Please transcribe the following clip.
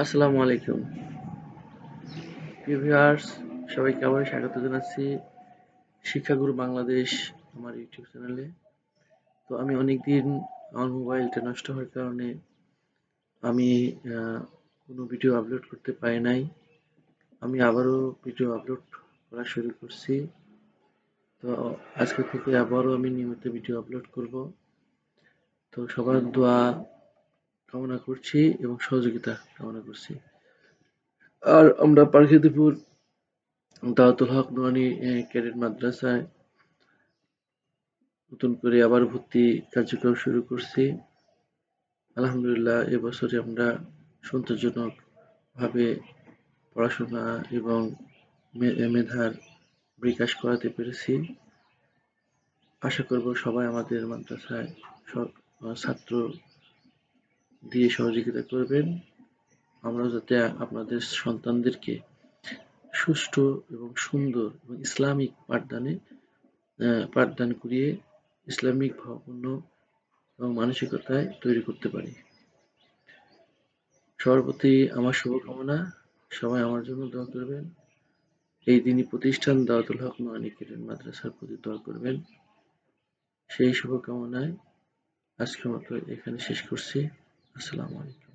আসসালামু আলাইকুম প্রিয় ভিউয়ার্স, সবাইকে আবার স্বাগত জানাচ্ছি শিক্ষাগুরু বাংলাদেশ আমার ইউটিউব চ্যানেলে। তো আমি অনেকদিন আমার মোবাইলটা নষ্ট হওয়ার কারণে আমি কোনো ভিডিও আপলোড করতে পারি নাই। আমি আবারও ভিডিও আপলোড করা শুরু করছি। তো আজকে থেকে আবারও আমি নিয়মিত ভিডিও আপলোড করব। তো সবার দোয়া কামনা করছি এবং সহযোগিতা কামনা করছি। আর আমরা পারখিদিপুর দাওয়াতুল হক নুরানী ক্যাডেট মাদ্রাসায় নতুন করে আবার ভর্তি কার্যক্রম শুরু করছি। আলহামদুলিল্লাহ, এবছরে আমরা সন্তোষজনক ভাবে পড়াশোনা এবং মেধার বিকাশ করাতে পেরেছি। আশা করব সবাই আমাদের মাদ্রাসায় ছাত্র দিয়ে সহযোগিতা করবেন। আমরা যাতে আপনাদের সন্তানদেরকে সুষ্ঠু এবং সুন্দর এবং ইসলামিক পাঠদান করিয়ে ইসলামিক ভাবাপন্ন এবং মানসিকতায় তৈরি করতে পারি। সবার প্রতি আমার শুভকামনা। সবাই আমার জন্য দোয়া করবেন। এই দিনী প্রতিষ্ঠান দাওয়াতুল হক নুরানী ক্যাডেট মাদ্রাসার প্রতি দোয়া করবেন। সেই শুভকামনায় আজকের মতো এখানে শেষ করছি। আসসালামু আলাইকুম।